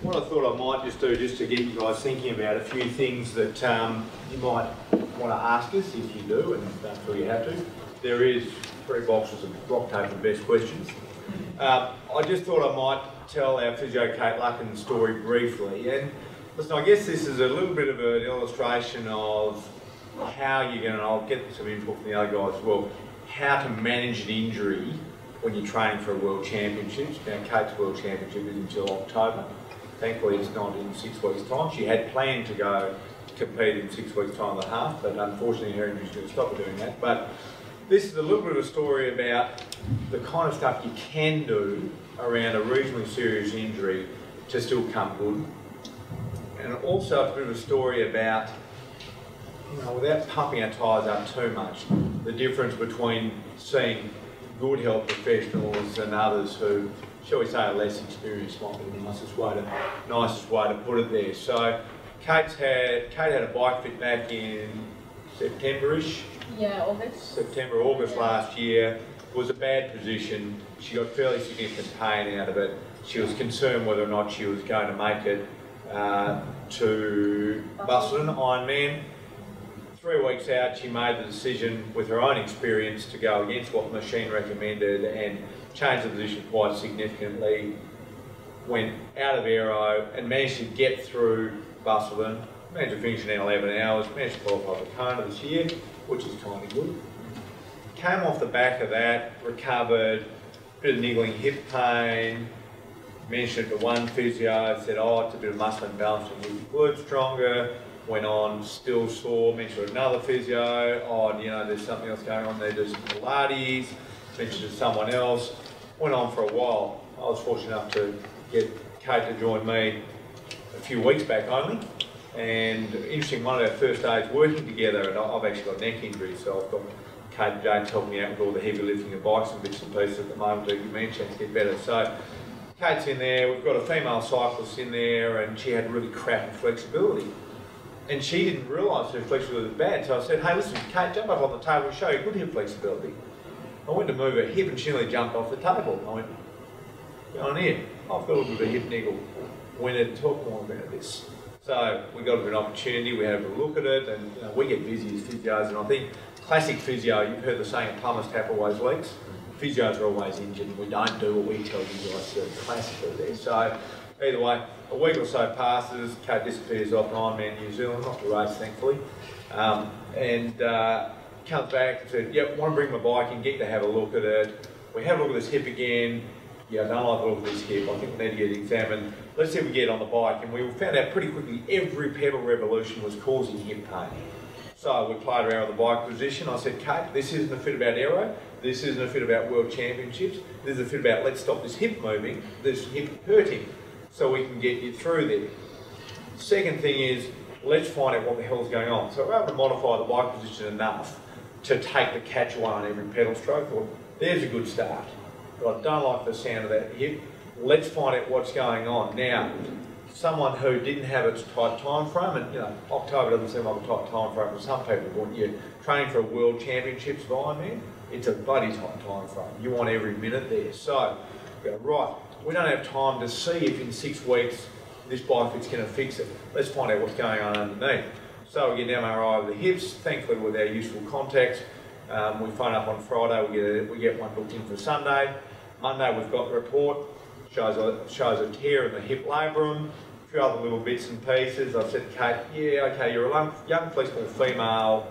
what I thought I might just do, just to get you guys thinking about a few things that you might want to ask us, if you do, and don't feel you have to. There is 3 boxes of rock tape of best questions. I just thought I might tell our physio Kate Luckin's story briefly. And listen, I guess this is a little bit of an illustration of how you're going to, I'll get some input from the other guys as well, how to manage an injury when you're training for a World Championships. Now, Kate's World Championship is until October. Thankfully, it's not in 6 weeks' time. She had planned to go compete in 6 weeks' time and a half, but unfortunately her injury's going to stop her doing that. But this is a little bit of a story about the kind of stuff you can do around a reasonably serious injury to still come good. And also a bit of a story about, you know, without pumping our tyres up too much, the difference between seeing good health professionals and others who, shall we say, are less experienced, might be the nicest way to put it there. So Kate had a bike fit back in September-ish. Yeah, August. September, August last year. It was a bad position. She got fairly significant pain out of it. She was concerned whether or not she was going to make it to Busselton Ironman. 3 weeks out, she made the decision with her own experience to go against what the machine recommended and change the position quite significantly. Went out of aero and managed to get through Busselton. Managed to finish in 11 hours. Managed to qualify for Kona this year, which is kind of good. Came off the back of that, recovered, bit of niggling hip pain. Mentioned it to one physio, said, oh, it's a bit of muscle imbalance and move your glutes stronger. Went on, still sore. Mentioned to another physio, oh, you know, there's something else going on there, do some Pilates. Mentioned to someone else. Went on for a while. I was fortunate enough to get Kate to join me a few weeks back only. And interesting, one of our first days working together, and I've actually got neck injury, so I've got Kate and James helping me out with all the heavy lifting of bikes and bits and pieces at the moment to give me a chance to get better. So Kate's in there, we've got a female cyclist in there, and she had really crappy flexibility. And she didn't realise her flexibility was bad, so I said, hey, listen, Kate, jump up on the table and show you good hip flexibility. I went to move her hip and she nearly jumped off the table. I went, go on here, I've got a little bit of a hip niggle. Went in and talk more about this. So we got an opportunity, we had a look at it, and you know, we get busy as physios, and I think classic physio, you've heard the saying, plumbers tap always leaks. Physios are always injured, and we don't do what we tell you guys to do, classically there. So either way, a week or so passes, Kate disappears off Ironman New Zealand, not the race thankfully, and comes back and said, yep, want to bring my bike and get you to have a look at it. We have a look at this hip again. Yeah, I don't like the look of this hip, I think we need to get it examined. Let's see if we get it on the bike, and we found out pretty quickly every pedal revolution was causing hip pain. So we played around with the bike position. I said, Kate, this isn't a fit about aero, this isn't a fit about World Championships, this is a fit about let's stop this hip moving, this hip hurting, so we can get you through there. Second thing is, let's find out what the hell's going on. So we're able to modify the bike position enough to take the catch one on every pedal stroke. Well, there's a good start. But I don't like the sound of that hip. Let's find out what's going on. Now, someone who didn't have a tight time frame, and you know, October doesn't seem like a tight time frame for some people, but when you're training for a World Championships of Ironman, it's a bloody tight time frame. You want every minute there. So, we go, right, we don't have time to see if in 6 weeks this bike fit's going to fix it. Let's find out what's going on underneath. So we get an MRI of the hips, thankfully with our useful contacts. We phone up on Friday, we get one booked in for Sunday. Monday we've got the report, shows a tear in the hip labrum, a few other little bits and pieces. I've said to Kate, yeah, okay, you're a young flexible female,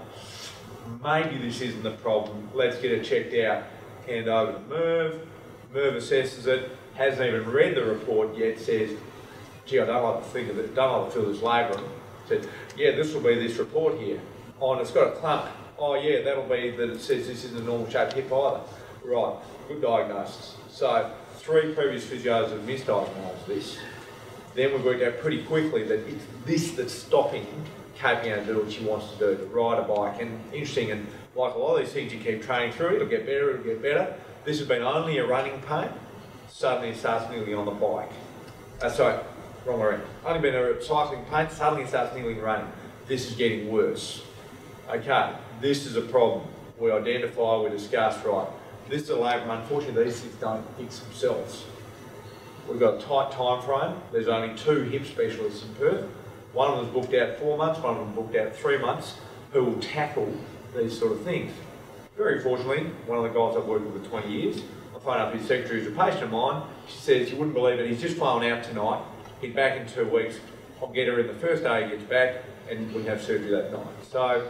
maybe this isn't the problem, let's get it checked out. Hand over to Merv, Merv assesses it, hasn't even read the report yet, says, gee, I don't like the feel of it, don't like the feel of this labrum. Said, yeah, this will be this report here. Oh, and it's got a clump. Oh yeah, that'll be that it says this isn't a normal shaped hip either. Right, good diagnosis. So 3 previous physios have misdiagnosed this. Then we worked out pretty quickly that it's this that's stopping Kate being able to do what she wants to do, to ride a bike. And interesting, and like a lot of these things you keep training through, it'll get better, it'll get better. This has been only a running pain, suddenly it starts niggling on the bike. Sorry, wrong way around. Only been a cycling pain, suddenly it starts niggling running. This is getting worse. Okay, this is a problem. We identify, we discuss, right. This is a labrum. Unfortunately, these things don't fix themselves. we've got a tight time frame. There's only 2 hip specialists in Perth. One of them's booked out 4 months, one of them booked out 3 months, who will tackle these sort of things. Very fortunately, one of the guys I've worked with for 20 years, I phoned up his secretary who's a patient of mine. She says, you wouldn't believe it, he's just flown out tonight. He's back in 2 weeks. I'll get her in the first day he gets back and we have surgery that night. So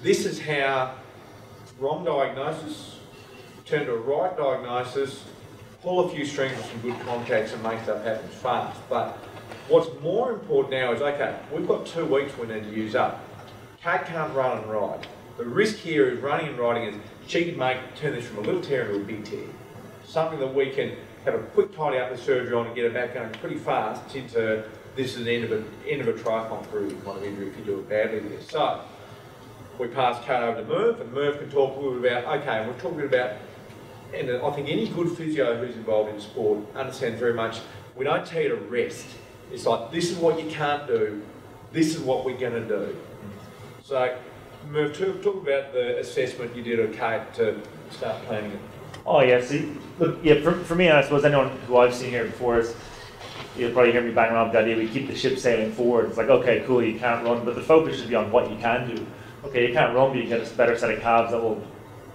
this is how wrong diagnosis turn to a right diagnosis, pull a few strings with some good contacts and make stuff happen fast. But what's more important now is, okay, we've got 2 weeks we need to use up. Kate can't run and ride. The risk here is running and riding is she can turn this from a little tear into a big tear. Something that we can have a quick tidy up the surgery on and get her back going pretty fast into this is the end of a triathlon career kind of injury if you do it badly there. So we pass Kate over to Merv, and Merv can talk a little bit about, okay, we'll talk a bit about, and I think any good physio who's involved in sport understands very much, we don't tell you to rest. It's like, this is what you can't do, this is what we're going to do. So, Merv, talk about the assessment you did of Kate to start planning it. Oh yeah, see, look, yeah, for me, and I suppose anyone who I've seen here before is, you'll probably hear me bang around with the idea we keep the ship sailing forward. It's like, okay, cool, you can't run, but the focus should be on what you can do. Okay, you can't run, but you get a better set of calves that will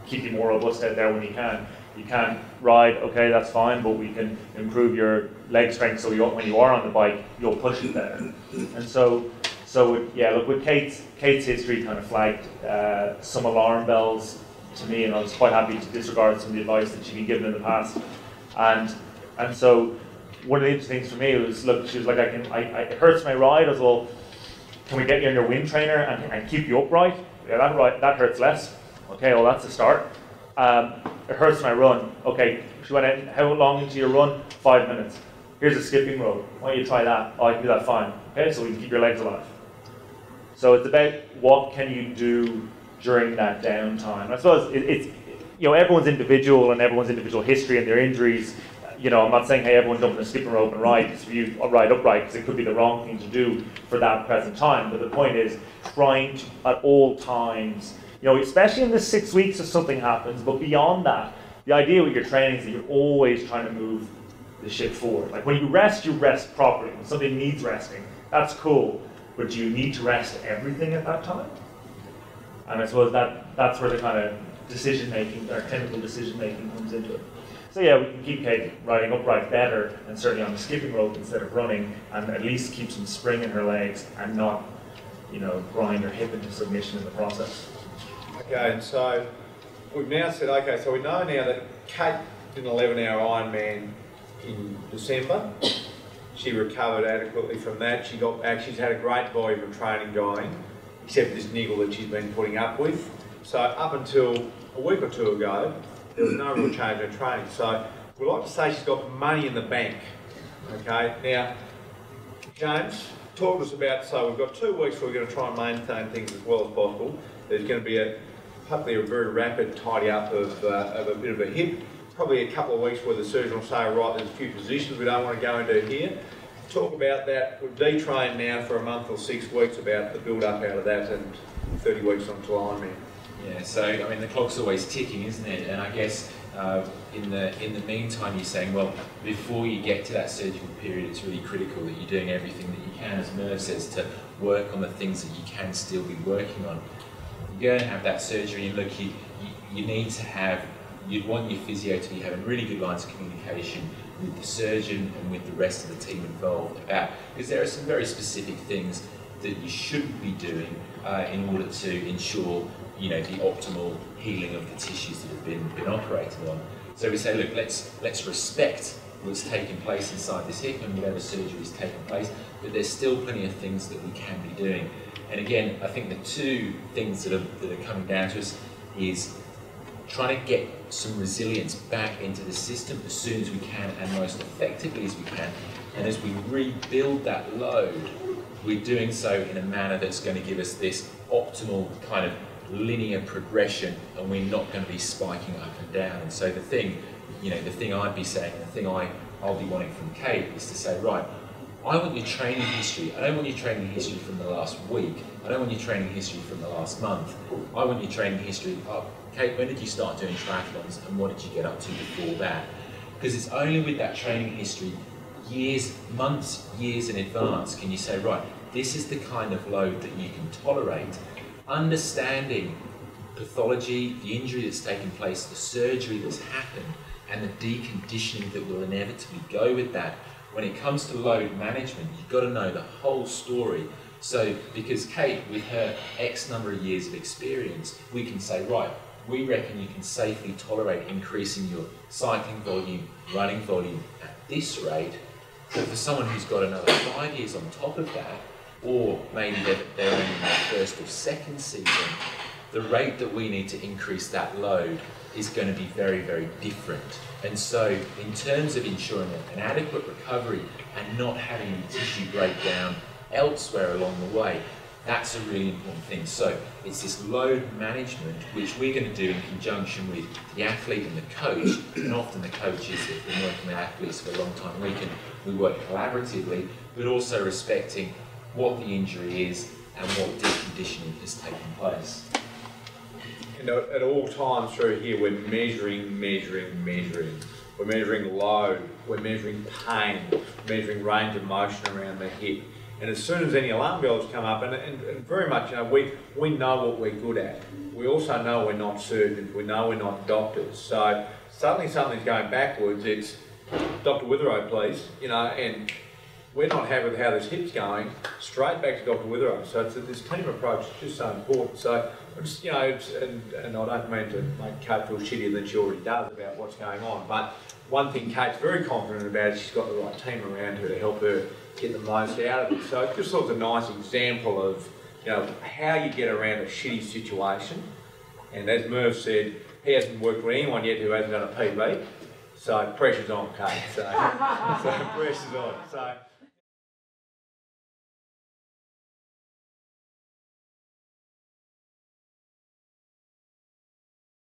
keep you more robust out there when you can. You can't ride, okay, that's fine, but we can improve your leg strength so when you are on the bike, you'll push it better. And so yeah, look, with Kate's history kind of flagged some alarm bells to me, and I was quite happy to disregard some of the advice that she'd been given in the past. And so one of the interesting things for me was, look, she was like, it hurts my ride. I was, well, can we get you on your wind trainer and keep you upright? Yeah, that hurts less. Okay, well, that's a start. It hurts my run. Okay, she went out, how long into your run? 5 minutes. Here's a skipping rope. Why don't you try that? Oh, I can do that fine. Okay, so we can keep your legs alive. So it's about what can you do during that downtime. I suppose it's everyone's individual and everyone's individual history and their injuries. I'm not saying, hey, everyone jump in a skipping rope and ride because you ride upright because it could be the wrong thing to do for that present time. But the point is trying to, at all times, especially in the 6 weeks if something happens, but beyond that, the idea with your training is that you're always trying to move the ship forward. Like when you rest properly. When something needs resting, that's cool. But do you need to rest everything at that time? And I suppose that's where the kind of decision-making, or clinical decision-making comes into it. So yeah, we can keep Kate riding upright better, and certainly on the skipping rope instead of running, and at least keep some spring in her legs, and not, grind her hip into submission in the process. Okay, and so we've now said, okay, so we know now that Kate did an 11-hour Ironman in December. She recovered adequately from that. She got back. She's had a great volume of training going, except this niggle that she's been putting up with. So up until a week or two ago, there was no real change in training. So we like to say she's got money in the bank. Okay, now, James, talk to us about, so we've got 2 weeks where we're going to try and maintain things as well as possible. There's going to be hopefully a very rapid tidy up of a bit of a hip. Probably a couple of weeks where the surgeon will say, right, there's a few positions we don't want to go into here. Talk about that. We've detrained now for a month or 6 weeks about the build-up out of that and 30 weeks onto Ironman. Yeah, so I mean the clock's always ticking, isn't it? And I guess in the meantime you're saying, well, before you get to that surgical period, it's really critical that you're doing everything that you can, as Merv says, to work on the things that you can still be working on. You're going to have that surgery, and look, you need to have, you'd want your physio to be having really good lines of communication with the surgeon and with the rest of the team involved about, because there are some very specific things that you shouldn't be doing in order to ensure the optimal healing of the tissues that have been operated on. So we say, look, let's respect what's taking place inside this hip and whatever surgery is taking place, but there's still plenty of things that we can be doing. And again, I think the 2 things that are coming down to us is trying to get some resilience back into the system as soon as we can and most effectively as we can. And as we rebuild that load, we're doing so in a manner that's going to give us this optimal kind of linear progression, and we're not going to be spiking up and down. And so the thing I'd be saying, the thing I'll be wanting from Kate is to say, right, I want your training history. I don't want your training history from the last week. I don't want your training history from the last month. I want your training history of, Kate, when did you start doing triathlons and what did you get up to before that? Because it's only with that training history years, months, years in advance, can you say, right, this is the kind of load that you can tolerate, understanding pathology, the injury that's taken place, the surgery that's happened, and the deconditioning that will inevitably go with that. When it comes to load management, you've got to know the whole story. So, because Kate, with her X number of years of experience, we can say, right, we reckon you can safely tolerate increasing your cycling volume, running volume at this rate. But for someone who's got another 5 years on top of that, or maybe they're only in their first or second season, the rate that we need to increase that load is going to be very, very different. And so in terms of ensuring an adequate recovery and not having any tissue breakdown elsewhere along the way, that's a really important thing. So it's this load management, which we're going to do in conjunction with the athlete and the coach. And often the coaches, if we're working with athletes for a long time, we work collaboratively, but also respecting what the injury is and what deconditioning has taken place. And at all times through here, we're measuring. We're measuring load, we're measuring pain, measuring range of motion around the hip. And as soon as any alarm bells come up, and very much, we know what we're good at. We also know we're not surgeons, we know we're not doctors. So suddenly something's going backwards, it's Dr. Witherow, please, and we're not happy with how this hip's going, straight back to Dr. Witherow. So this team approach is just so important. So, and I don't mean to make Kate feel shittier than she already does about what's going on, but one thing Kate's very confident about is she's got the right team around her to help her get the most out of it. So it just was a nice example of how you get around a shitty situation. And as Merv said, he hasn't worked with anyone yet who hasn't done a PB. So pressure's on, Kate. So pressure's on. So